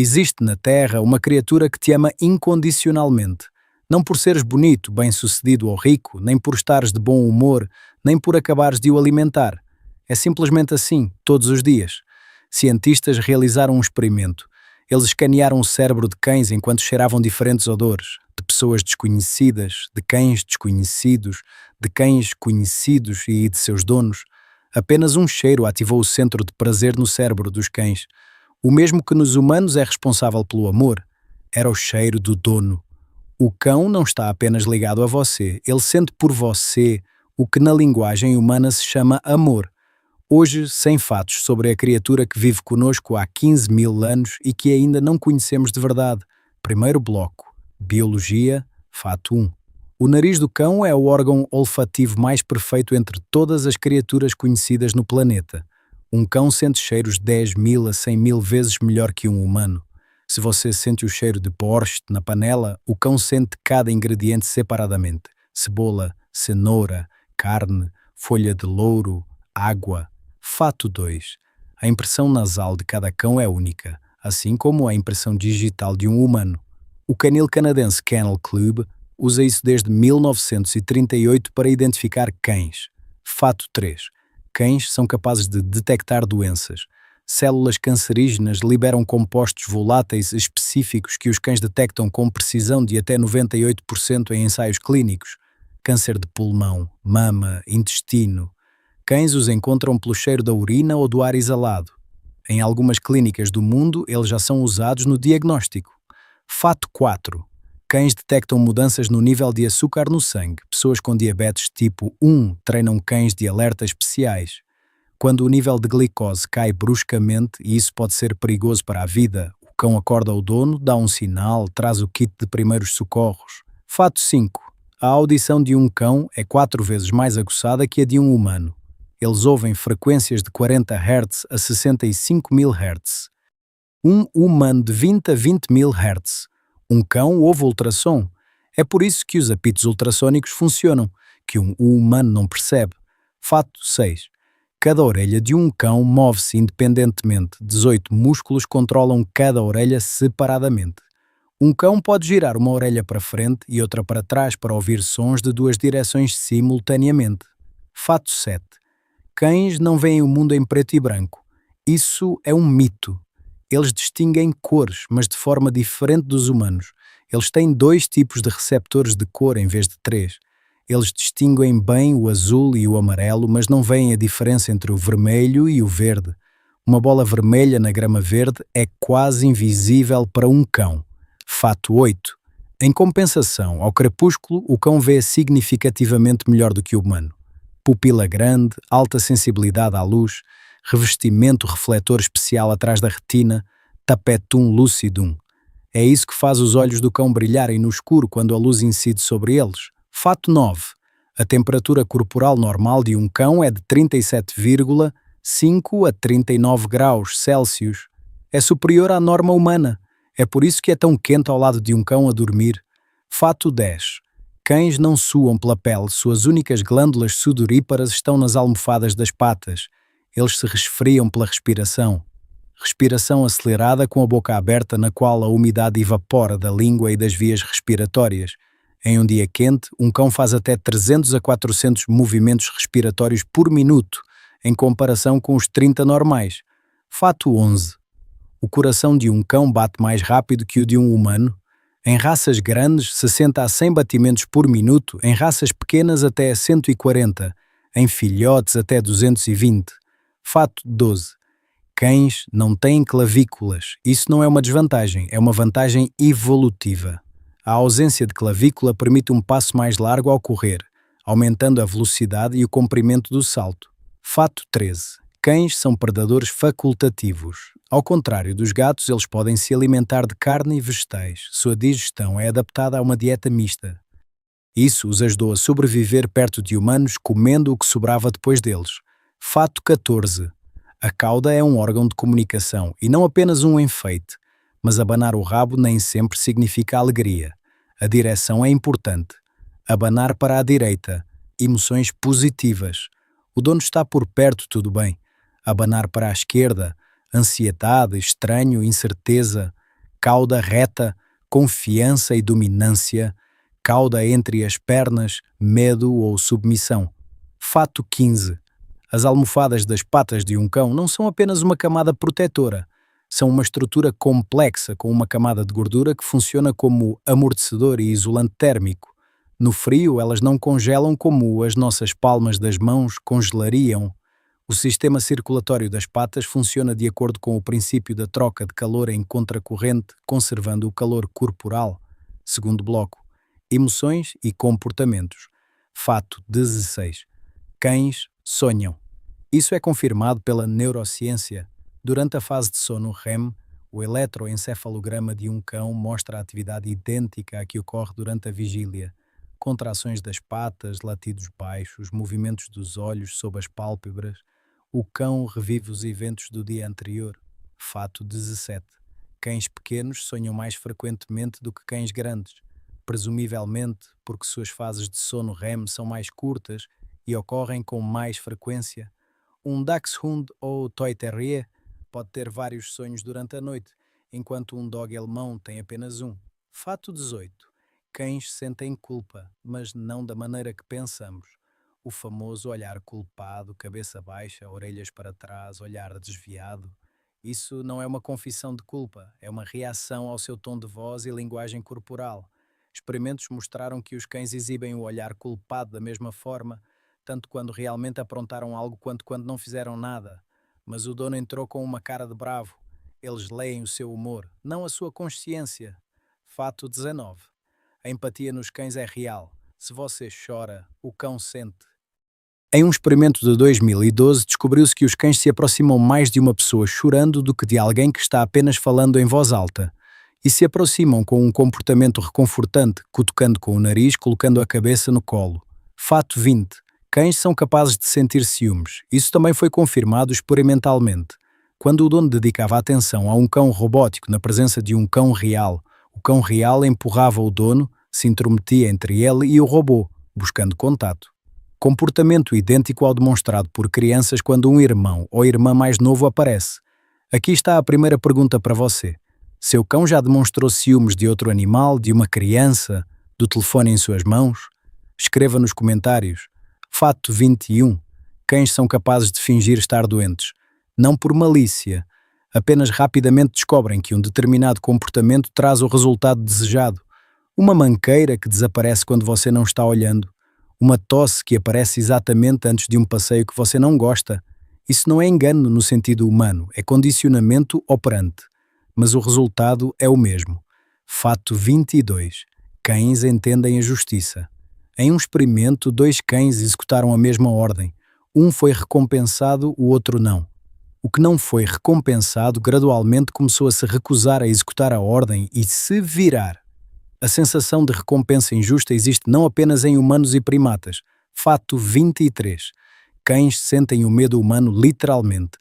Existe na Terra uma criatura que te ama incondicionalmente. Não por seres bonito, bem-sucedido ou rico, nem por estares de bom humor, nem por acabares de o alimentar. É simplesmente assim, todos os dias. Cientistas realizaram um experimento. Eles escanearam o cérebro de cães enquanto cheiravam diferentes odores, de pessoas desconhecidas, de cães desconhecidos, de cães conhecidos e de seus donos. Apenas um cheiro ativou o centro de prazer no cérebro dos cães. O mesmo que nos humanos é responsável pelo amor. Era o cheiro do dono. O cão não está apenas ligado a você, ele sente por você o que na linguagem humana se chama amor. Hoje, 100 fatos sobre a criatura que vive conosco há 15.000 anos e que ainda não conhecemos de verdade. Primeiro bloco. Biologia, fato 1. O nariz do cão é o órgão olfativo mais perfeito entre todas as criaturas conhecidas no planeta. Um cão sente cheiros 10.000 a 100.000 vezes melhor que um humano. Se você sente o cheiro de borscht na panela, o cão sente cada ingrediente separadamente. Cebola, cenoura, carne, folha de louro, água. Fato 2. A impressão nasal de cada cão é única, assim como a impressão digital de um humano. O canil canadense Kennel Club usa isso desde 1938 para identificar cães. Fato 3. Cães são capazes de detectar doenças. Células cancerígenas liberam compostos voláteis específicos que os cães detectam com precisão de até 98% em ensaios clínicos. Câncer de pulmão, mama, intestino. Cães os encontram pelo cheiro da urina ou do ar exalado. Em algumas clínicas do mundo, eles já são usados no diagnóstico. Fato 4. Cães detectam mudanças no nível de açúcar no sangue. Pessoas com diabetes tipo 1 treinam cães de alerta especiais. Quando o nível de glicose cai bruscamente, e isso pode ser perigoso para a vida, o cão acorda o dono, dá um sinal, traz o kit de primeiros socorros. Fato 5. A audição de um cão é 4 vezes mais aguçada que a de um humano. Eles ouvem frequências de 40 Hz a 65.000 Hz. Um humano de 20 a 20.000 Hz. Um cão ouve ultrassom. É por isso que os apitos ultrassônicos funcionam, que um humano não percebe. Fato 6. Cada orelha de um cão move-se independentemente. 18 músculos controlam cada orelha separadamente. Um cão pode girar uma orelha para frente e outra para trás para ouvir sons de duas direções simultaneamente. Fato 7. Cães não veem o mundo em preto e branco. Isso é um mito. Eles distinguem cores, mas de forma diferente dos humanos. Eles têm 2 tipos de receptores de cor em vez de 3. Eles distinguem bem o azul e o amarelo, mas não veem a diferença entre o vermelho e o verde. Uma bola vermelha na grama verde é quase invisível para um cão. Fato 8. Em compensação, ao crepúsculo, o cão vê significativamente melhor do que o humano. Pupila grande, alta sensibilidade à luz, revestimento refletor especial atrás da retina, tapetum lucidum. É isso que faz os olhos do cão brilharem no escuro quando a luz incide sobre eles. Fato 9. A temperatura corporal normal de um cão é de 37,5 a 39 graus Celsius. É superior à norma humana. É por isso que é tão quente ao lado de um cão a dormir. Fato 10. Cães não suam pela pele, suas únicas glândulas sudoríparas estão nas almofadas das patas. Eles se resfriam pela respiração. Respiração acelerada com a boca aberta na qual a umidade evapora da língua e das vias respiratórias. Em um dia quente, um cão faz até 300 a 400 movimentos respiratórios por minuto, em comparação com os 30 normais. Fato 11. O coração de um cão bate mais rápido que o de um humano. Em raças grandes, 60 a 100 batimentos por minuto, em raças pequenas até 140, em filhotes até 220. Fato 12. Cães não têm clavículas. Isso não é uma desvantagem, é uma vantagem evolutiva. A ausência de clavícula permite um passo mais largo ao correr, aumentando a velocidade e o comprimento do salto. Fato 13. Cães são predadores facultativos. Ao contrário dos gatos, eles podem se alimentar de carne e vegetais. Sua digestão é adaptada a uma dieta mista. Isso os ajudou a sobreviver perto de humanos comendo o que sobrava depois deles. Fato 14. A cauda é um órgão de comunicação e não apenas um enfeite. Mas abanar o rabo nem sempre significa alegria. A direção é importante. Abanar para a direita. Emoções positivas. O dono está por perto, tudo bem. Abanar para a esquerda. Ansiedade, estranho, incerteza. cauda reta, confiança e dominância, cauda entre as pernas, medo ou submissão. Fato 15. As almofadas das patas de um cão não são apenas uma camada protetora, são uma estrutura complexa com uma camada de gordura que funciona como amortecedor e isolante térmico. No frio, elas não congelam como as nossas palmas das mãos congelariam. O sistema circulatório das patas funciona de acordo com o princípio da troca de calor em contracorrente, conservando o calor corporal. Segundo bloco, emoções e comportamentos. Fato 16. Cães sonham. Isso é confirmado pela neurociência. Durante a fase de sono REM, o eletroencefalograma de um cão mostra a atividade idêntica à que ocorre durante a vigília. Contrações das patas, latidos baixos, movimentos dos olhos sob as pálpebras. O cão revive os eventos do dia anterior. Fato 17. Cães pequenos sonham mais frequentemente do que cães grandes, presumivelmente porque suas fases de sono REM são mais curtas e ocorrem com mais frequência. Um Dachshund ou Toy Terrier pode ter vários sonhos durante a noite, enquanto um dog alemão tem apenas um. Fato 18. Cães sentem culpa, mas não da maneira que pensamos. O famoso olhar culpado, cabeça baixa, orelhas para trás, olhar desviado. Isso não é uma confissão de culpa, é uma reação ao seu tom de voz e linguagem corporal. Experimentos mostraram que os cães exibem o olhar culpado da mesma forma, tanto quando realmente aprontaram algo quanto quando não fizeram nada. Mas o dono entrou com uma cara de bravo. Eles leem o seu humor, não a sua consciência. Fato 19. A empatia nos cães é real. Se você chora, o cão sente. Em um experimento de 2012, descobriu-se que os cães se aproximam mais de uma pessoa chorando do que de alguém que está apenas falando em voz alta. E se aproximam com um comportamento reconfortante, cutucando com o nariz, colocando a cabeça no colo. Fato 20. Cães são capazes de sentir ciúmes. Isso também foi confirmado experimentalmente. Quando o dono dedicava atenção a um cão robótico na presença de um cão real, o cão real empurrava o dono, se intrometia entre ele e o robô, buscando contato. Comportamento idêntico ao demonstrado por crianças quando um irmão ou irmã mais novo aparece. Aqui está a primeira pergunta para você. Seu cão já demonstrou ciúmes de outro animal, de uma criança, do telefone em suas mãos? Escreva nos comentários. Fato 21. Cães são capazes de fingir estar doentes. Não por malícia. Apenas rapidamente descobrem que um determinado comportamento traz o resultado desejado. Uma manqueira que desaparece quando você não está olhando. Uma tosse que aparece exatamente antes de um passeio que você não gosta. Isso não é engano no sentido humano, é condicionamento operante. Mas o resultado é o mesmo. Fato 22. Cães entendem a justiça. Em um experimento, 2 cães executaram a mesma ordem. Um foi recompensado, o outro não. O que não foi recompensado gradualmente começou a se recusar a executar a ordem e se virar. A sensação de recompensa injusta existe não apenas em humanos e primatas. Fato 23. Cães sentem o medo humano literalmente.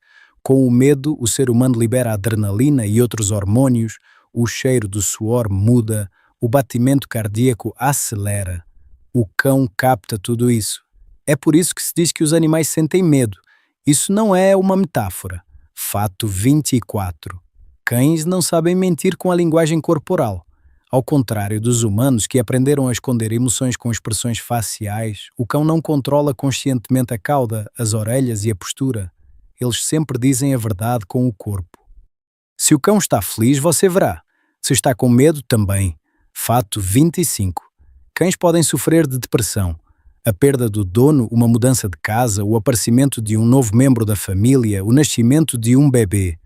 Com o medo, o ser humano libera adrenalina e outros hormônios, o cheiro do suor muda, o batimento cardíaco acelera. O cão capta tudo isso. É por isso que se diz que os animais sentem medo. Isso não é uma metáfora. Fato 24. Cães não sabem mentir com a linguagem corporal. Ao contrário dos humanos que aprenderam a esconder emoções com expressões faciais, o cão não controla conscientemente a cauda, as orelhas e a postura. Eles sempre dizem a verdade com o corpo. Se o cão está feliz, você verá. Se está com medo, também. Fato 25. Cães podem sofrer de depressão. A perda do dono, uma mudança de casa, o aparecimento de um novo membro da família, o nascimento de um bebê.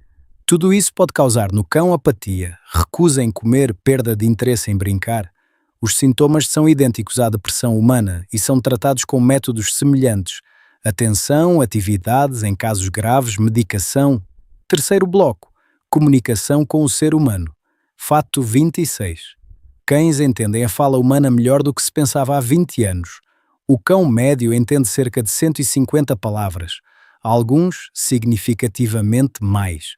Tudo isso pode causar no cão apatia, recusa em comer, perda de interesse em brincar. Os sintomas são idênticos à depressão humana e são tratados com métodos semelhantes. Atenção, atividades, em casos graves, medicação. Terceiro bloco, comunicação com o ser humano. Fato 26. Cães entendem a fala humana melhor do que se pensava há 20 anos. O cão médio entende cerca de 150 palavras, alguns significativamente mais.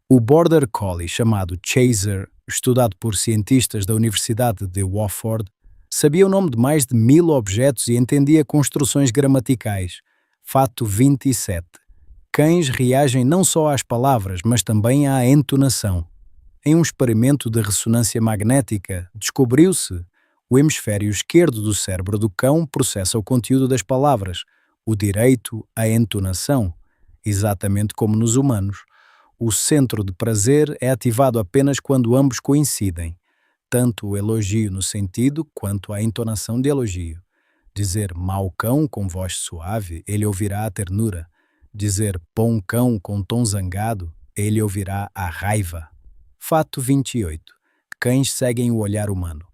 O Border Collie, chamado Chaser, estudado por cientistas da Universidade de Wofford, sabia o nome de mais de 1000 objetos e entendia construções gramaticais. Fato 27. Cães reagem não só às palavras, mas também à entonação. Em um experimento de ressonância magnética, descobriu-se o hemisfério esquerdo do cérebro do cão processa o conteúdo das palavras, o direito à entonação, exatamente como nos humanos. O centro de prazer é ativado apenas quando ambos coincidem, tanto o elogio no sentido quanto a entonação de elogio. Dizer mau cão com voz suave, ele ouvirá a ternura. Dizer bom cão com tom zangado, ele ouvirá a raiva. Fato 28. Cães seguem o olhar humano.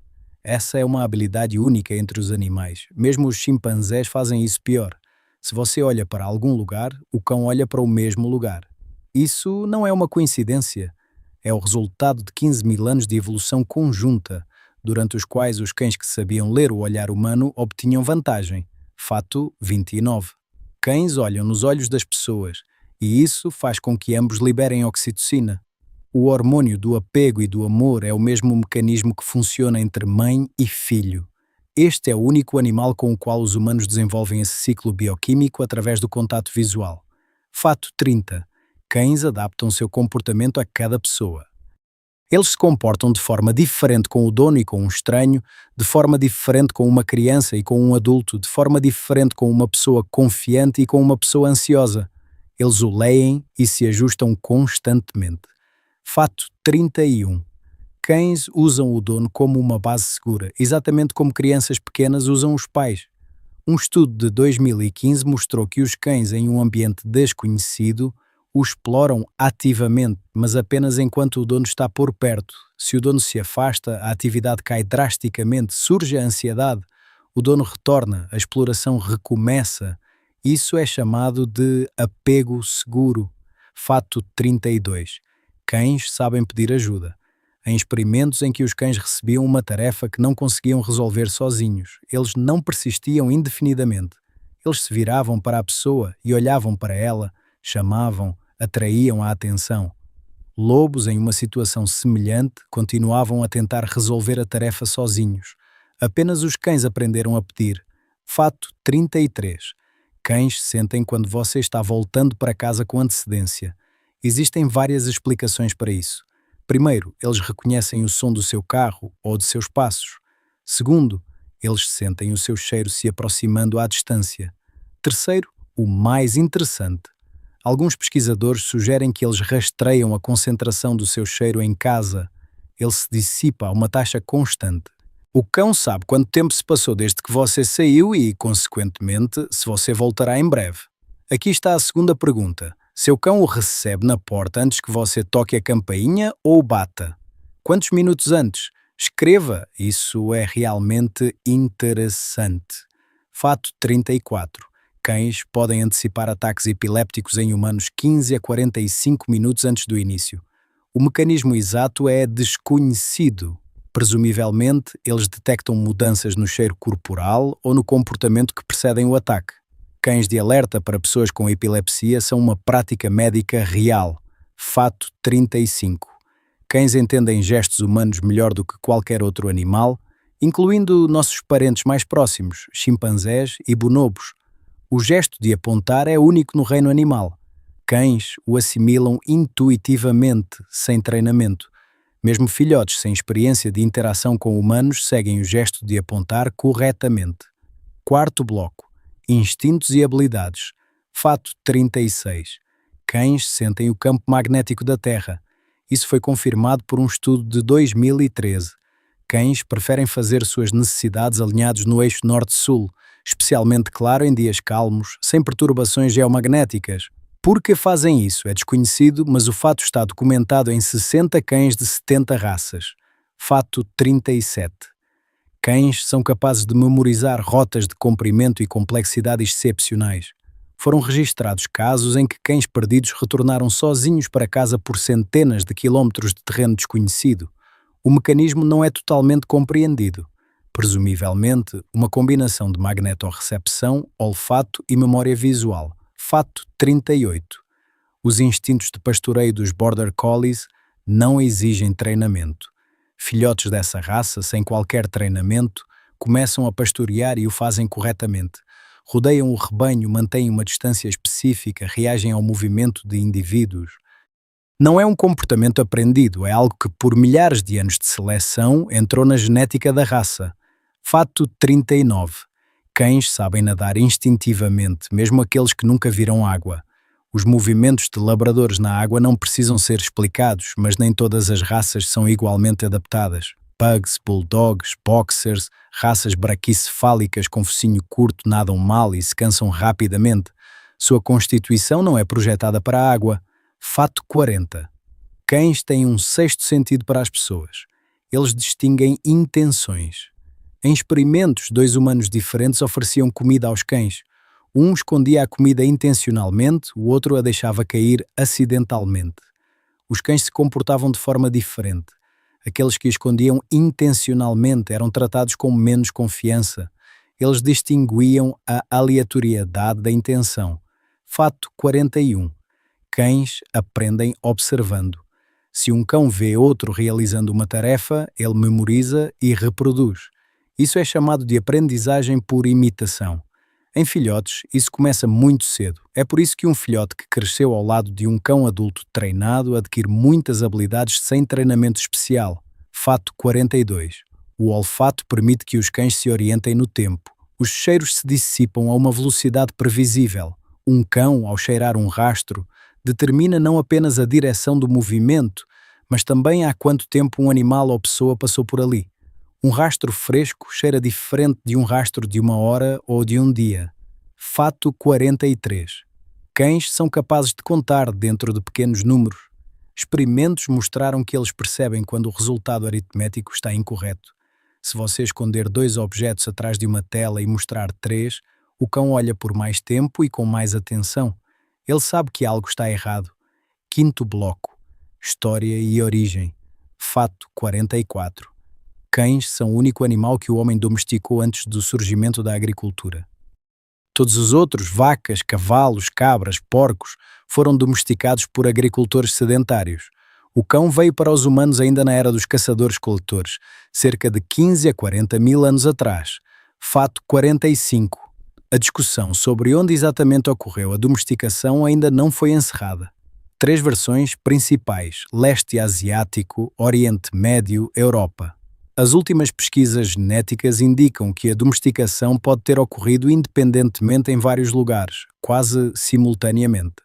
Essa é uma habilidade única entre os animais. Mesmo os chimpanzés fazem isso pior. Se você olha para algum lugar, o cão olha para o mesmo lugar. Isso não é uma coincidência. É o resultado de 15 mil anos de evolução conjunta, durante os quais os cães que sabiam ler o olhar humano obtinham vantagem. Fato 29. Cães olham nos olhos das pessoas, e isso faz com que ambos liberem oxitocina. O hormônio do apego e do amor é o mesmo mecanismo que funciona entre mãe e filho. Este é o único animal com o qual os humanos desenvolvem esse ciclo bioquímico através do contato visual. Fato 30. Cães adaptam seu comportamento a cada pessoa. Eles se comportam de forma diferente com o dono e com um estranho, de forma diferente com uma criança e com um adulto, de forma diferente com uma pessoa confiante e com uma pessoa ansiosa. Eles o leem e se ajustam constantemente. Fato 31. Cães usam o dono como uma base segura, exatamente como crianças pequenas usam os pais. Um estudo de 2015 mostrou que os cães em um ambiente desconhecido o exploram ativamente, mas apenas enquanto o dono está por perto. Se o dono se afasta, a atividade cai drasticamente, surge a ansiedade, o dono retorna, a exploração recomeça. Isso é chamado de apego seguro. Fato 32. Cães sabem pedir ajuda. Em experimentos em que os cães recebiam uma tarefa que não conseguiam resolver sozinhos, eles não persistiam indefinidamente. Eles se viravam para a pessoa e olhavam para ela, chamavam, atraíam a atenção. Lobos, em uma situação semelhante, continuavam a tentar resolver a tarefa sozinhos. Apenas os cães aprenderam a pedir. Fato 33. Cães sentem quando você está voltando para casa com antecedência. Existem várias explicações para isso. Primeiro, eles reconhecem o som do seu carro ou de seus passos. Segundo, eles sentem o seu cheiro se aproximando à distância. Terceiro, o mais interessante, alguns pesquisadores sugerem que eles rastreiam a concentração do seu cheiro em casa. Ele se dissipa a uma taxa constante. O cão sabe quanto tempo se passou desde que você saiu e, consequentemente, se você voltará em breve. Aqui está a segunda pergunta. Seu cão o recebe na porta antes que você toque a campainha ou bata? Quantos minutos antes? Escreva, isso é realmente interessante. Fato 34. Cães podem antecipar ataques epilépticos em humanos 15 a 45 minutos antes do início. O mecanismo exato é desconhecido. Presumivelmente, eles detectam mudanças no cheiro corporal ou no comportamento que precedem o ataque. Cães de alerta para pessoas com epilepsia são uma prática médica real. Fato 35. Cães entendem gestos humanos melhor do que qualquer outro animal, incluindo nossos parentes mais próximos, chimpanzés e bonobos. O gesto de apontar é único no reino animal. Cães o assimilam intuitivamente, sem treinamento. Mesmo filhotes sem experiência de interação com humanos seguem o gesto de apontar corretamente. Quarto bloco. Instintos e habilidades. Fato 36. Cães sentem o campo magnético da Terra. Isso foi confirmado por um estudo de 2013. Cães preferem fazer suas necessidades alinhados no eixo norte-sul, especialmente claro em dias calmos, sem perturbações geomagnéticas. Por que fazem isso é desconhecido, mas o fato está documentado em 60 cães de 70 raças. Fato 37. Cães são capazes de memorizar rotas de comprimento e complexidade excepcionais. Foram registrados casos em que cães perdidos retornaram sozinhos para casa por centenas de quilómetros de terreno desconhecido. O mecanismo não é totalmente compreendido. Presumivelmente, uma combinação de magnetorrecepção, olfato e memória visual. Fato 38. Os instintos de pastoreio dos Border Collies não exigem treinamento. Filhotes dessa raça, sem qualquer treinamento, começam a pastorear e o fazem corretamente. Rodeiam o rebanho, mantêm uma distância específica, reagem ao movimento de indivíduos. Não é um comportamento aprendido, é algo que, por milhares de anos de seleção, entrou na genética da raça. Fato 39. Cães sabem nadar instintivamente, mesmo aqueles que nunca viram água. Os movimentos de labradores na água não precisam ser explicados, mas nem todas as raças são igualmente adaptadas. Pugs, bulldogs, boxers, raças braquicefálicas com focinho curto nadam mal e se cansam rapidamente. Sua constituição não é projetada para a água. Fato 40. Cães têm um sexto sentido para as pessoas. Eles distinguem intenções. Em experimentos, dois humanos diferentes ofereciam comida aos cães. Um escondia a comida intencionalmente, o outro a deixava cair acidentalmente. Os cães se comportavam de forma diferente. Aqueles que escondiam intencionalmente eram tratados com menos confiança. Eles distinguiam a aleatoriedade da intenção. Fato 41. Cães aprendem observando. Se um cão vê outro realizando uma tarefa, ele memoriza e reproduz. Isso é chamado de aprendizagem por imitação. Em filhotes, isso começa muito cedo. É por isso que um filhote que cresceu ao lado de um cão adulto treinado adquire muitas habilidades sem treinamento especial. Fato 42. O olfato permite que os cães se orientem no tempo. Os cheiros se dissipam a uma velocidade previsível. Um cão, ao cheirar um rastro, determina não apenas a direção do movimento, mas também há quanto tempo um animal ou pessoa passou por ali. Um rastro fresco cheira diferente de um rastro de 1 hora ou de um dia. Fato 43. Cães são capazes de contar dentro de pequenos números. Experimentos mostraram que eles percebem quando o resultado aritmético está incorreto. Se você esconder 2 objetos atrás de uma tela e mostrar 3, o cão olha por mais tempo e com mais atenção. Ele sabe que algo está errado. Quinto bloco. História e origem. Fato 44. Cães são o único animal que o homem domesticou antes do surgimento da agricultura. Todos os outros, vacas, cavalos, cabras, porcos, foram domesticados por agricultores sedentários. O cão veio para os humanos ainda na era dos caçadores-coletores, cerca de 15 a 40 mil anos atrás. Fato 45. A discussão sobre onde exatamente ocorreu a domesticação ainda não foi encerrada. 3 versões principais: leste asiático, Oriente Médio, Europa. As últimas pesquisas genéticas indicam que a domesticação pode ter ocorrido independentemente em vários lugares, quase simultaneamente.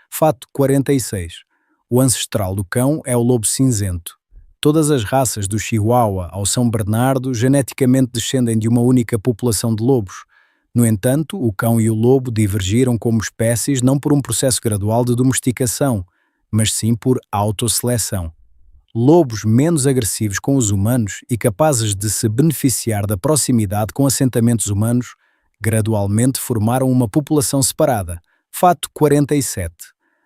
Fato 46. O ancestral do cão é o lobo cinzento. Todas as raças do Chihuahua ao São Bernardo geneticamente descendem de uma única população de lobos. No entanto, o cão e o lobo divergiram como espécies não por um processo gradual de domesticação, mas sim por autosseleção. Lobos menos agressivos com os humanos e capazes de se beneficiar da proximidade com assentamentos humanos, gradualmente formaram uma população separada. Fato 47.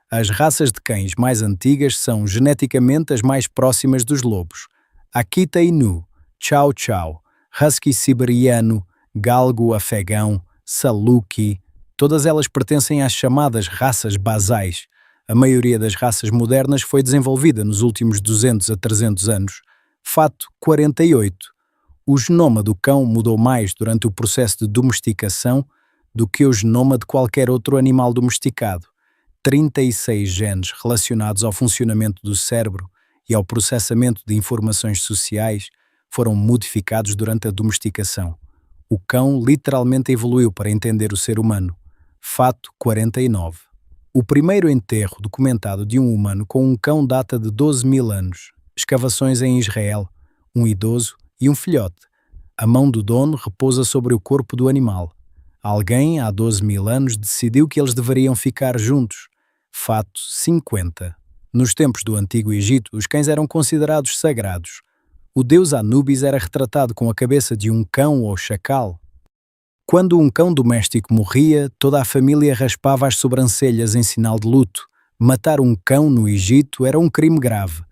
As raças de cães mais antigas são geneticamente as mais próximas dos lobos. Akita Inu, Chow Chow, Husky Siberiano, Galgo Afegão, Saluki, todas elas pertencem às chamadas raças basais. A maioria das raças modernas foi desenvolvida nos últimos 200 a 300 anos. Fato 48. O genoma do cão mudou mais durante o processo de domesticação do que o genoma de qualquer outro animal domesticado. 36 genes relacionados ao funcionamento do cérebro e ao processamento de informações sociais foram modificados durante a domesticação. O cão literalmente evoluiu para entender o ser humano. Fato 49. O primeiro enterro documentado de um humano com um cão data de 12 mil anos. Escavações em Israel, um idoso e um filhote. A mão do dono repousa sobre o corpo do animal. Alguém, há 12 mil anos, decidiu que eles deveriam ficar juntos. Fato 50. Nos tempos do Antigo Egito, os cães eram considerados sagrados. O deus Anubis era retratado com a cabeça de um cão ou chacal. Quando um cão doméstico morria, toda a família raspava as sobrancelhas em sinal de luto. Matar um cão no Egito era um crime grave.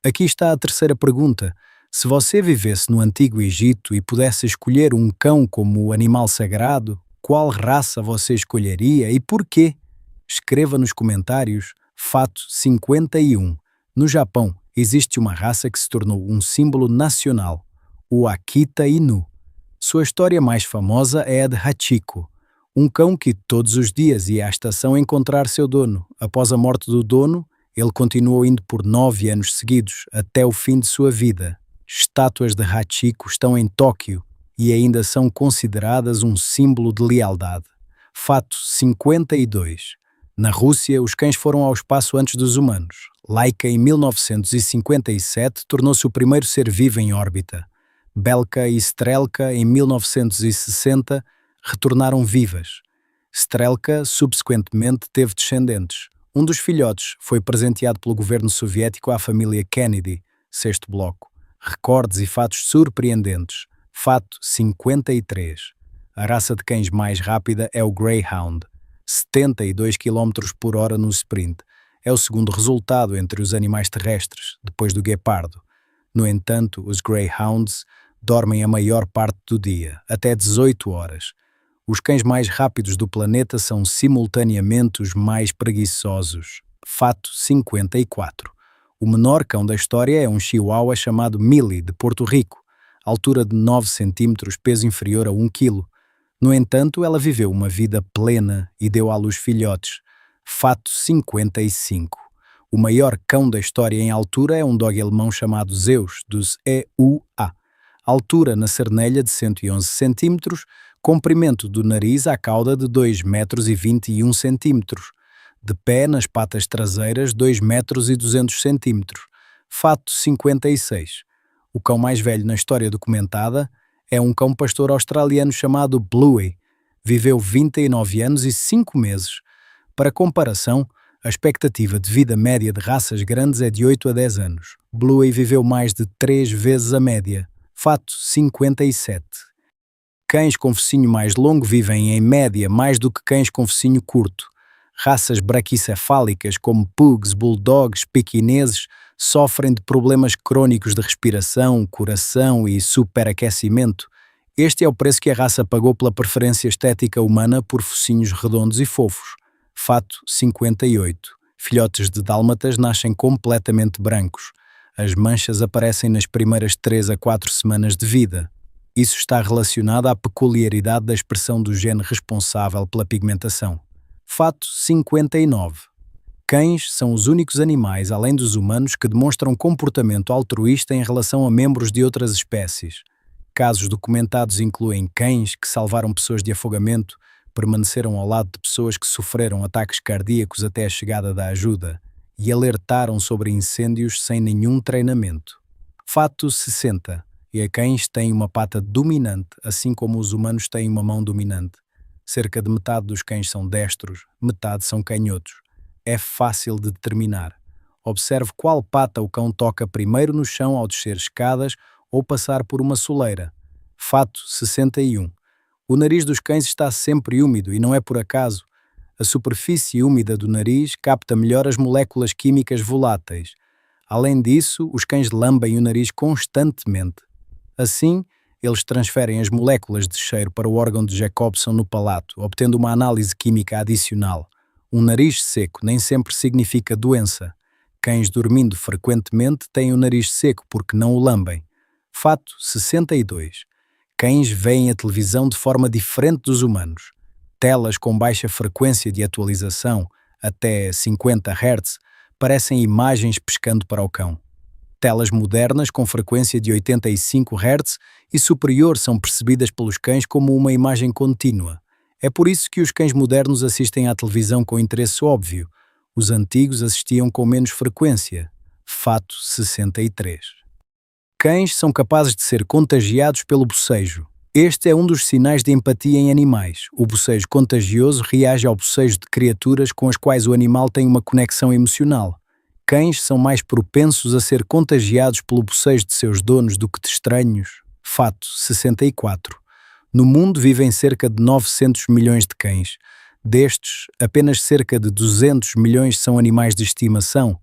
Aqui está a terceira pergunta. Se você vivesse no Antigo Egito e pudesse escolher um cão como animal sagrado, qual raça você escolheria e porquê? Escreva nos comentários. Fato 51. No Japão, existe uma raça que se tornou um símbolo nacional, o Akita Inu. Sua história mais famosa é a de Hachiko, um cão que todos os dias ia à estação encontrar seu dono. Após a morte do dono, Ele continuou indo por 9 anos seguidos, até o fim de sua vida. Estátuas de Hachiko estão em Tóquio e ainda são consideradas um símbolo de lealdade. Fato 52. Na Rússia, os cães foram ao espaço antes dos humanos. Laika, em 1957, tornou-se o primeiro ser vivo em órbita. Belka e Strelka, em 1960, retornaram vivas. Strelka, subsequentemente, teve descendentes. Um dos filhotes foi presenteado pelo governo soviético à família Kennedy. Sexto bloco. Recordes e fatos surpreendentes. Fato 53. A raça de cães mais rápida é o Greyhound. 72 km por hora no sprint. É o segundo resultado entre os animais terrestres, depois do guepardo. No entanto, os Greyhounds dormem a maior parte do dia, até 18 horas. Os cães mais rápidos do planeta são simultaneamente os mais preguiçosos. Fato 54. O menor cão da história é um chihuahua chamado Millie, de Porto Rico. Altura de 9 cm, peso inferior a 1 kg. No entanto, ela viveu uma vida plena e deu à luz filhotes. Fato 55. O maior cão da história em altura é um dog alemão chamado Zeus, dos EUA. Altura na cernelha de 111 cm, comprimento do nariz à cauda de 2,21 m. De pé nas patas traseiras, 2,2 m. Fato 56. O cão mais velho na história documentada é um cão pastor australiano chamado Bluey. Viveu 29 anos e 5 meses. Para comparação, a expectativa de vida média de raças grandes é de 8 a 10 anos. Bluey viveu mais de 3 vezes a média. Fato 57. Cães com focinho mais longo vivem, em média, mais do que cães com focinho curto. Raças braquicefálicas como pugs, bulldogs, pequineses sofrem de problemas crônicos de respiração, coração e superaquecimento. Este é o preço que a raça pagou pela preferência estética humana por focinhos redondos e fofos. Fato 58. Filhotes de dálmatas nascem completamente brancos. As manchas aparecem nas primeiras 3 a 4 semanas de vida. Isso está relacionado à peculiaridade da expressão do gene responsável pela pigmentação. Fato 59. Cães são os únicos animais, além dos humanos, que demonstram comportamento altruísta em relação a membros de outras espécies. Casos documentados incluem cães que salvaram pessoas de afogamento, permaneceram ao lado de pessoas que sofreram ataques cardíacos até a chegada da ajuda e alertaram sobre incêndios sem nenhum treinamento. Fato 60. E cães têm uma pata dominante, assim como os humanos têm uma mão dominante. Cerca de metade dos cães são destros, metade são canhotos. É fácil de determinar. Observe qual pata o cão toca primeiro no chão ao descer escadas ou passar por uma soleira. Fato 61. O nariz dos cães está sempre úmido e não é por acaso. A superfície úmida do nariz capta melhor as moléculas químicas voláteis. Além disso, os cães lambem o nariz constantemente. Assim, eles transferem as moléculas de cheiro para o órgão de Jacobson no palato, obtendo uma análise química adicional. Um nariz seco nem sempre significa doença. Cães dormindo frequentemente têm o nariz seco porque não o lambem. Fato 62. Cães veem a televisão de forma diferente dos humanos. Telas com baixa frequência de atualização, até 50 Hz, parecem imagens pescando para o cão. Telas modernas com frequência de 85 Hz e superior são percebidas pelos cães como uma imagem contínua. É por isso que os cães modernos assistem à televisão com interesse óbvio. Os antigos assistiam com menos frequência. Fato 63. Cães são capazes de ser contagiados pelo bocejo. Este é um dos sinais de empatia em animais. O bocejo contagioso reage ao bocejo de criaturas com as quais o animal tem uma conexão emocional. Cães são mais propensos a ser contagiados pelo bocejo de seus donos do que de estranhos. Fato 64. No mundo vivem cerca de 900 milhões de cães. Destes, apenas cerca de 200 milhões são animais de estimação.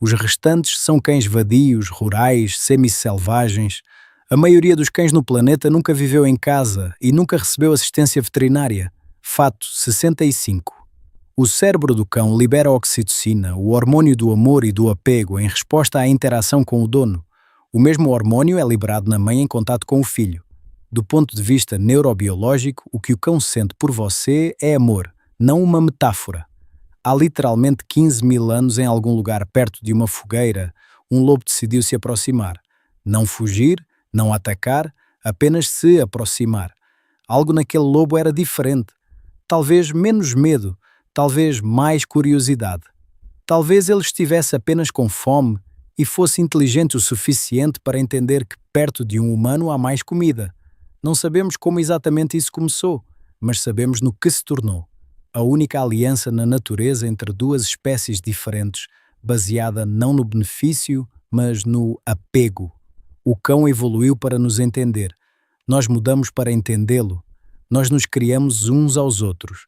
Os restantes são cães vadios, rurais, semi-selvagens. A maioria dos cães no planeta nunca viveu em casa e nunca recebeu assistência veterinária. Fato 65. O cérebro do cão libera oxitocina, o hormônio do amor e do apego, em resposta à interação com o dono. O mesmo hormônio é liberado na mãe em contato com o filho. Do ponto de vista neurobiológico, o que o cão sente por você é amor, não uma metáfora. Há literalmente 15 mil anos, em algum lugar perto de uma fogueira, um lobo decidiu se aproximar. Não fugir, não atacar, apenas se aproximar. Algo naquele lobo era diferente. Talvez menos medo, talvez mais curiosidade. Talvez ele estivesse apenas com fome e fosse inteligente o suficiente para entender que perto de um humano há mais comida. Não sabemos como exatamente isso começou, mas sabemos no que se tornou. A única aliança na natureza entre duas espécies diferentes, baseada não no benefício, mas no apego. O cão evoluiu para nos entender. Nós mudamos para entendê-lo. Nós nos criamos uns aos outros.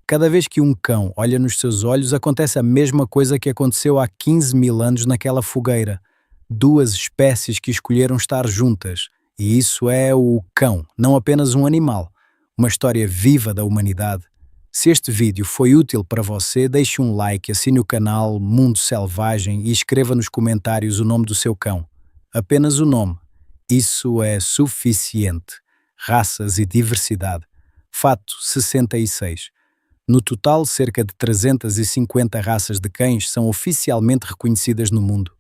Cada vez que um cão olha nos seus olhos, acontece a mesma coisa que aconteceu há 15 mil anos naquela fogueira. Duas espécies que escolheram estar juntas. E isso é o cão, não apenas um animal. Uma história viva da humanidade. Se este vídeo foi útil para você, deixe um like, assine o canal Mundo Selvagem e escreva nos comentários o nome do seu cão. Apenas o nome. Isso é suficiente. Raças e diversidade. Fato 66. No total, cerca de 350 raças de cães são oficialmente reconhecidas no mundo.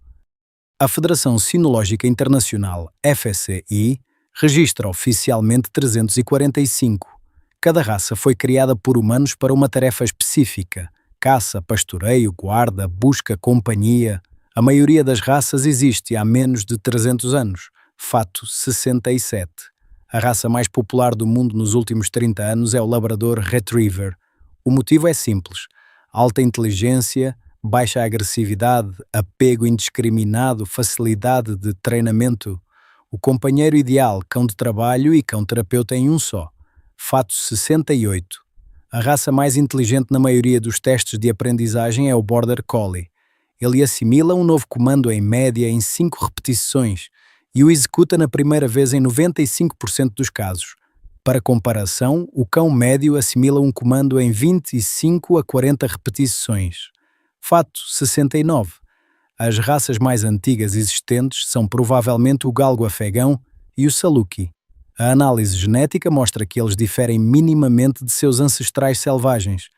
A Federação Cinológica Internacional, FSI, registra oficialmente 345. Cada raça foi criada por humanos para uma tarefa específica: caça, pastoreio, guarda, busca, companhia. A maioria das raças existe há menos de 300 anos. Fato 67. A raça mais popular do mundo nos últimos 30 anos é o Labrador Retriever. O motivo é simples: alta inteligência, baixa agressividade, apego indiscriminado, facilidade de treinamento. O companheiro ideal, cão de trabalho e cão terapeuta em um só. Fato 68. A raça mais inteligente na maioria dos testes de aprendizagem é o Border Collie. Ele assimila um novo comando em média em 5 repetições e o executa na primeira vez em 95% dos casos. Para comparação, o cão médio assimila um comando em 25 a 40 repetições. Fato 69. As raças mais antigas existentes são provavelmente o galgo afegão e o saluki. A análise genética mostra que eles diferem minimamente de seus ancestrais selvagens.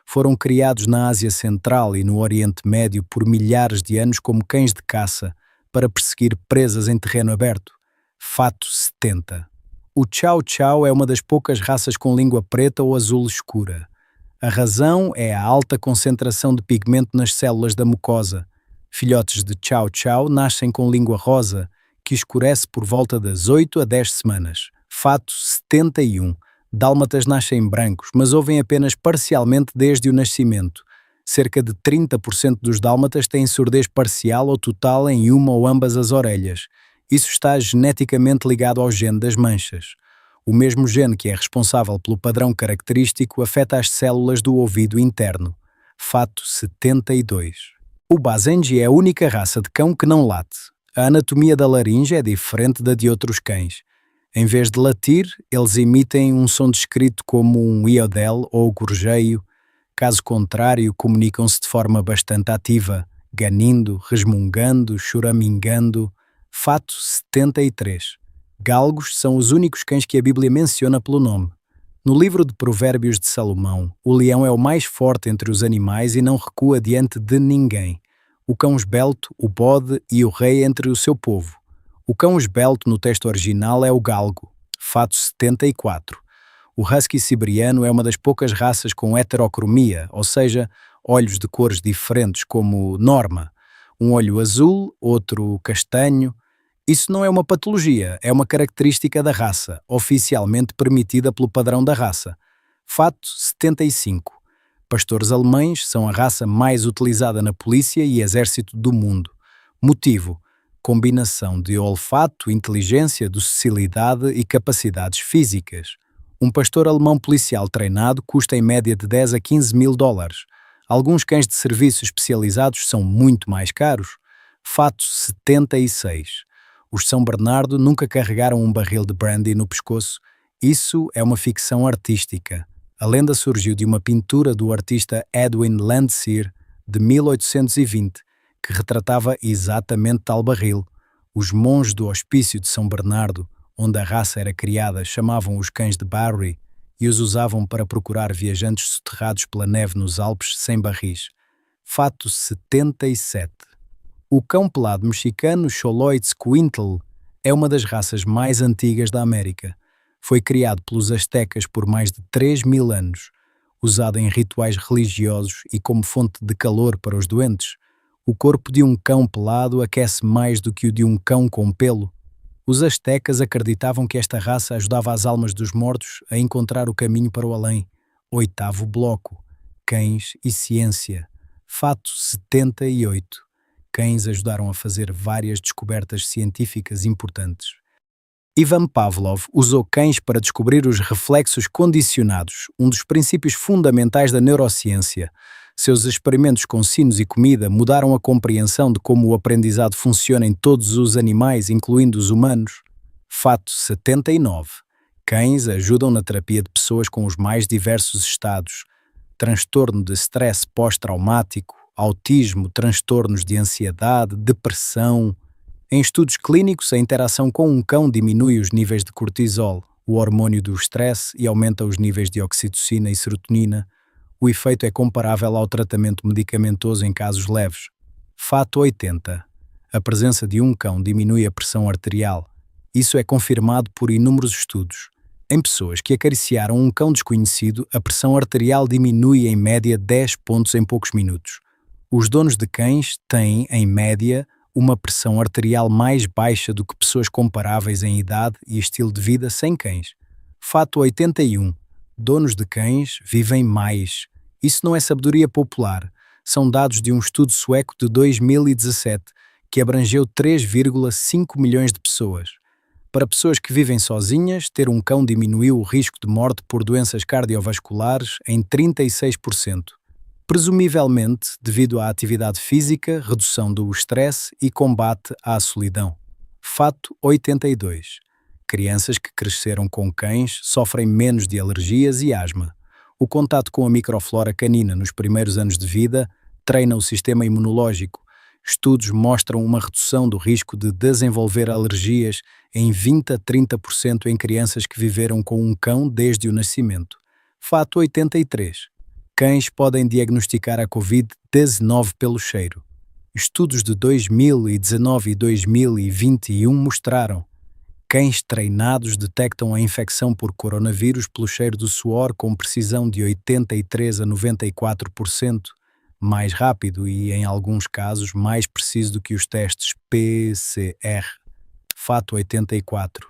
Foram criados na Ásia Central e no Oriente Médio por milhares de anos como cães de caça, para perseguir presas em terreno aberto. Fato 70. O Chow Chow é uma das poucas raças com língua preta ou azul escura. A razão é a alta concentração de pigmento nas células da mucosa. Filhotes de Chow Chow nascem com língua rosa, que escurece por volta das 8 a 10 semanas. Fato 71. Dálmatas nascem brancos, mas ouvem apenas parcialmente desde o nascimento. Cerca de 30% dos dálmatas têm surdez parcial ou total em uma ou ambas as orelhas. Isso está geneticamente ligado ao gene das manchas. O mesmo gene que é responsável pelo padrão característico afeta as células do ouvido interno. Fato 72. O Basenji é a única raça de cão que não late. A anatomia da laringe é diferente da de outros cães. Em vez de latir, eles emitem um som descrito como um iodel ou gorjeio. Caso contrário, comunicam-se de forma bastante ativa, ganindo, resmungando, choramingando. Fato 73. Galgos são os únicos cães que a Bíblia menciona pelo nome. No livro de Provérbios de Salomão, o leão é o mais forte entre os animais e não recua diante de ninguém. O cão esbelto, o bode e o rei entre o seu povo. O cão esbelto no texto original é o galgo. Fato 74. O husky siberiano é uma das poucas raças com heterocromia, ou seja, olhos de cores diferentes, como norma. Um olho azul, outro castanho. Isso não é uma patologia, é uma característica da raça, oficialmente permitida pelo padrão da raça. Fato 75. Pastores alemães são a raça mais utilizada na polícia e exército do mundo. Motivo: combinação de olfato, inteligência, docilidade e capacidades físicas. Um pastor alemão policial treinado custa em média de 10 a 15 mil dólares. Alguns cães de serviço especializados são muito mais caros. Fato 76. Os São Bernardo nunca carregaram um barril de brandy no pescoço. Isso é uma ficção artística. A lenda surgiu de uma pintura do artista Edwin Landseer, de 1820, que retratava exatamente tal barril. Os monges do Hospício de São Bernardo, onde a raça era criada, chamavam os cães de Barry, e os usavam para procurar viajantes soterrados pela neve nos Alpes sem barris. Fato 77. O cão pelado mexicano Xoloitzcuintla é uma das raças mais antigas da América. Foi criado pelos astecas por mais de 3.000 anos, usado em rituais religiosos e como fonte de calor para os doentes. O corpo de um cão pelado aquece mais do que o de um cão com pelo. Os astecas acreditavam que esta raça ajudava as almas dos mortos a encontrar o caminho para o além. Oitavo bloco. Cães e ciência. Fato 78. Cães ajudaram a fazer várias descobertas científicas importantes. Ivan Pavlov usou cães para descobrir os reflexos condicionados, um dos princípios fundamentais da neurociência. Seus experimentos com sinos e comida mudaram a compreensão de como o aprendizado funciona em todos os animais, incluindo os humanos. Fato 79. Cães ajudam na terapia de pessoas com os mais diversos estados: transtorno de stress pós-traumático, autismo, transtornos de ansiedade, depressão. Em estudos clínicos, a interação com um cão diminui os níveis de cortisol, o hormônio do estresse, e aumenta os níveis de oxitocina e serotonina. O efeito é comparável ao tratamento medicamentoso em casos leves. Fato 80. A presença de um cão diminui a pressão arterial. Isso é confirmado por inúmeros estudos. Em pessoas que acariciaram um cão desconhecido, a pressão arterial diminui em média 10 pontos em poucos minutos. Os donos de cães têm, em média, uma pressão arterial mais baixa do que pessoas comparáveis em idade e estilo de vida sem cães. Fato 81. Donos de cães vivem mais. Isso não é sabedoria popular. São dados de um estudo sueco de 2017, que abrangeu 3,5 milhões de pessoas. Para pessoas que vivem sozinhas, ter um cão diminuiu o risco de morte por doenças cardiovasculares em 36%. Presumivelmente devido à atividade física, redução do estresse e combate à solidão. Fato 82. Crianças que cresceram com cães sofrem menos de alergias e asma. O contato com a microflora canina nos primeiros anos de vida treina o sistema imunológico. Estudos mostram uma redução do risco de desenvolver alergias em 20 a 30% em crianças que viveram com um cão desde o nascimento. Fato 83. Cães podem diagnosticar a Covid-19 pelo cheiro. Estudos de 2019 e 2021 mostraram: cães treinados detectam a infecção por coronavírus pelo cheiro do suor com precisão de 83 a 94%, mais rápido e, em alguns casos, mais preciso do que os testes PCR. Fato 84.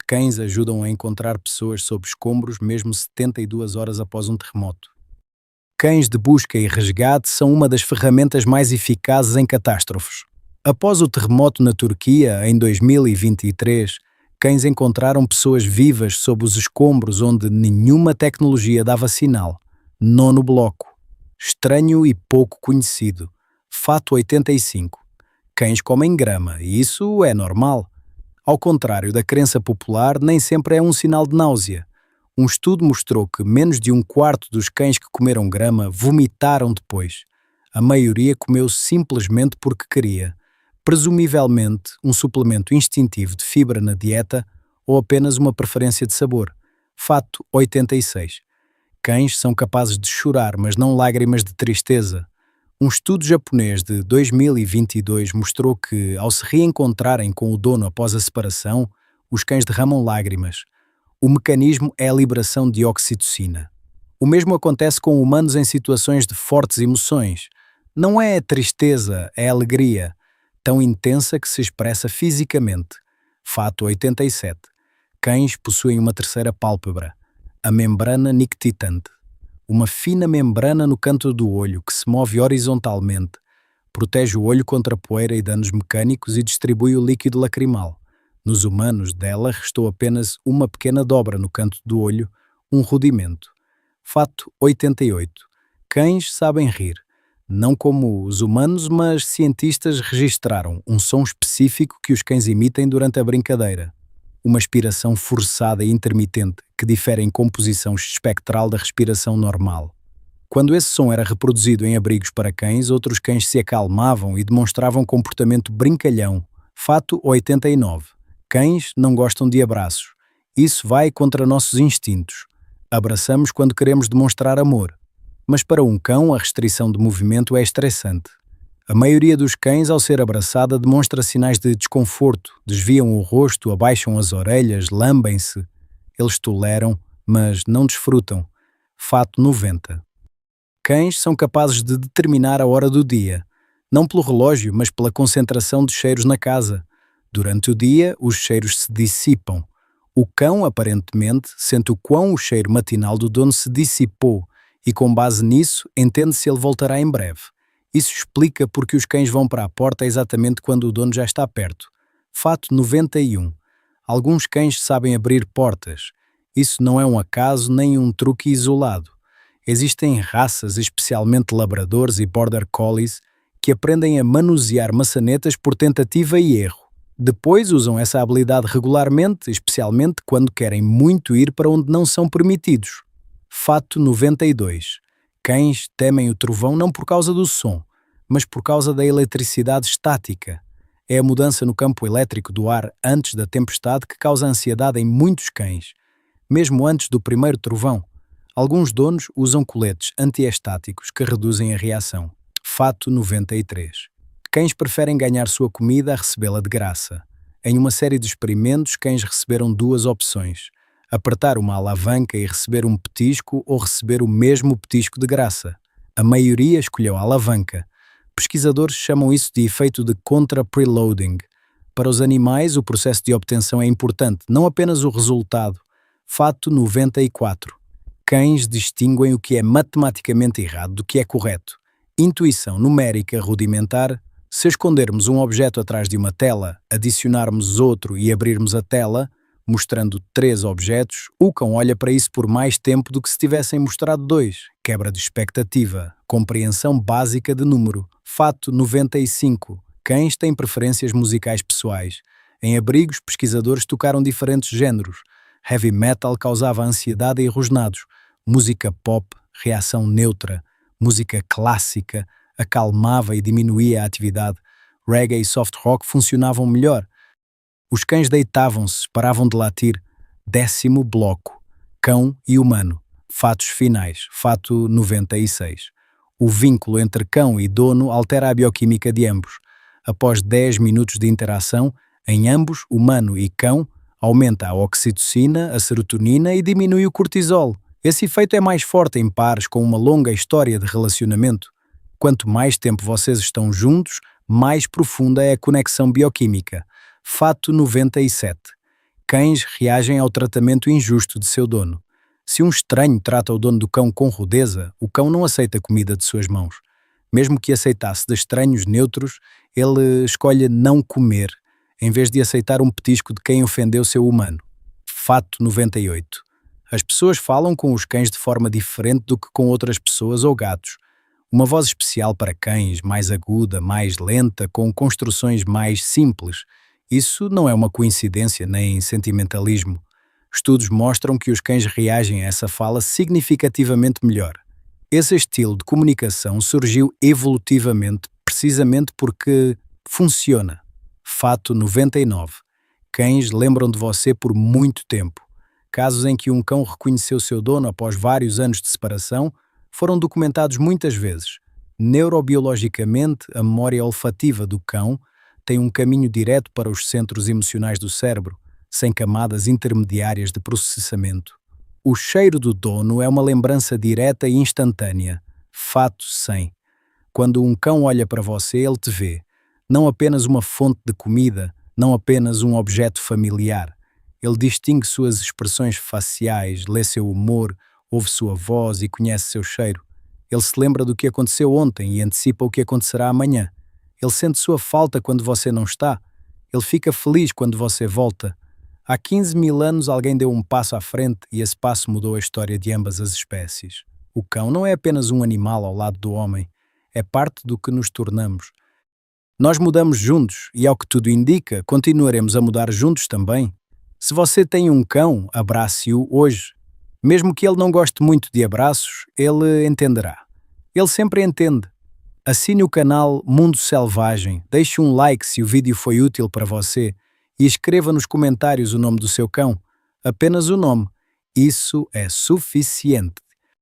Cães ajudam a encontrar pessoas sob escombros mesmo 72 horas após um terremoto. Cães de busca e resgate são uma das ferramentas mais eficazes em catástrofes. Após o terremoto na Turquia, em 2023, cães encontraram pessoas vivas sob os escombros onde nenhuma tecnologia dava sinal. Nono bloco. Estranho e pouco conhecido. Fato 85. Cães comem grama, e isso é normal. Ao contrário da crença popular, nem sempre é um sinal de náusea. Um estudo mostrou que menos de um quarto dos cães que comeram grama vomitaram depois. A maioria comeu simplesmente porque queria, presumivelmente um suplemento instintivo de fibra na dieta ou apenas uma preferência de sabor. Fato 86. Cães são capazes de chorar, mas não lágrimas de tristeza. Um estudo japonês de 2022 mostrou que, ao se reencontrarem com o dono após a separação, os cães derramam lágrimas. O mecanismo é a liberação de oxitocina. O mesmo acontece com humanos em situações de fortes emoções. Não é a tristeza, é a alegria, tão intensa que se expressa fisicamente. Fato 87. Cães possuem uma terceira pálpebra, a membrana nictitante. Uma fina membrana no canto do olho que se move horizontalmente, protege o olho contra poeira e danos mecânicos e distribui o líquido lacrimal. Nos humanos, dela restou apenas uma pequena dobra no canto do olho, um rudimento. Fato 88. Cães sabem rir. Não como os humanos, mas cientistas registraram um som específico que os cães emitem durante a brincadeira. Uma expiração forçada e intermitente que difere em composição espectral da respiração normal. Quando esse som era reproduzido em abrigos para cães, outros cães se acalmavam e demonstravam comportamento brincalhão. Fato 89. Cães não gostam de abraços. Isso vai contra nossos instintos. Abraçamos quando queremos demonstrar amor. Mas para um cão, a restrição de movimento é estressante. A maioria dos cães, ao ser abraçada, demonstra sinais de desconforto, desviam o rosto, abaixam as orelhas, lambem-se. Eles toleram, mas não desfrutam. Fato 90. Cães são capazes de determinar a hora do dia, não pelo relógio, mas pela concentração de cheiros na casa. Durante o dia, os cheiros se dissipam. O cão, aparentemente, sente o quão o cheiro matinal do dono se dissipou e, com base nisso, entende se ele voltará em breve. Isso explica porque os cães vão para a porta exatamente quando o dono já está perto. Fato 91. Alguns cães sabem abrir portas. Isso não é um acaso nem um truque isolado. Existem raças, especialmente labradores e border collies, que aprendem a manusear maçanetas por tentativa e erro. Depois usam essa habilidade regularmente, especialmente quando querem muito ir para onde não são permitidos. Fato 92. Cães temem o trovão não por causa do som, mas por causa da eletricidade estática. É a mudança no campo elétrico do ar antes da tempestade que causa ansiedade em muitos cães. Mesmo antes do primeiro trovão, alguns donos usam coletes antiestáticos que reduzem a reação. Fato 93. Cães preferem ganhar sua comida a recebê-la de graça. Em uma série de experimentos, cães receberam duas opções: apertar uma alavanca e receber um petisco ou receber o mesmo petisco de graça. A maioria escolheu a alavanca. Pesquisadores chamam isso de efeito de contra-preloading. Para os animais, o processo de obtenção é importante, não apenas o resultado. Fato 94. Cães distinguem o que é matematicamente errado do que é correto. Intuição numérica rudimentar. Se escondermos um objeto atrás de uma tela, adicionarmos outro e abrirmos a tela, mostrando 3 objetos, o cão olha para isso por mais tempo do que se tivessem mostrado 2. Quebra de expectativa. Compreensão básica de número. Fato 95. Cães têm preferências musicais pessoais. Em abrigos, pesquisadores tocaram diferentes géneros. Heavy metal causava ansiedade e rosnados. Música pop, reação neutra. Música clássica, acalmava e diminuía a atividade. Reggae e soft rock funcionavam melhor. Os cães deitavam-se, paravam de latir. 10º bloco. Cão e humano. Fatos finais. Fato 96. O vínculo entre cão e dono altera a bioquímica de ambos. Após 10 minutos de interação, em ambos, humano e cão, aumenta a oxitocina, a serotonina e diminui o cortisol. Esse efeito é mais forte em pares com uma longa história de relacionamento. Quanto mais tempo vocês estão juntos, mais profunda é a conexão bioquímica. Fato 97. Cães reagem ao tratamento injusto de seu dono. Se um estranho trata o dono do cão com rudeza, o cão não aceita comida de suas mãos. Mesmo que aceitasse de estranhos neutros, ele escolhe não comer, em vez de aceitar um petisco de quem ofendeu seu humano. Fato 98. As pessoas falam com os cães de forma diferente do que com outras pessoas ou gatos. Uma voz especial para cães, mais aguda, mais lenta, com construções mais simples. Isso não é uma coincidência nem sentimentalismo. Estudos mostram que os cães reagem a essa fala significativamente melhor. Esse estilo de comunicação surgiu evolutivamente precisamente porque funciona. Fato 99. Cães lembram de você por muito tempo. Casos em que um cão reconheceu seu dono após vários anos de separação foram documentados muitas vezes. Neurobiologicamente, a memória olfativa do cão tem um caminho direto para os centros emocionais do cérebro, sem camadas intermediárias de processamento. O cheiro do dono é uma lembrança direta e instantânea. Fato 100. Quando um cão olha para você, ele te vê. Não apenas uma fonte de comida, não apenas um objeto familiar. Ele distingue suas expressões faciais, lê seu humor, ouve sua voz e conhece seu cheiro. Ele se lembra do que aconteceu ontem e antecipa o que acontecerá amanhã. Ele sente sua falta quando você não está. Ele fica feliz quando você volta. Há 15.000 anos alguém deu um passo à frente e esse passo mudou a história de ambas as espécies. O cão não é apenas um animal ao lado do homem, é parte do que nos tornamos. Nós mudamos juntos e, ao que tudo indica, continuaremos a mudar juntos também. Se você tem um cão, abrace-o hoje. Mesmo que ele não goste muito de abraços, ele entenderá. Ele sempre entende. Assine o canal Mundo Selvagem, deixe um like se o vídeo foi útil para você e escreva nos comentários o nome do seu cão, apenas o nome, Isso é suficiente.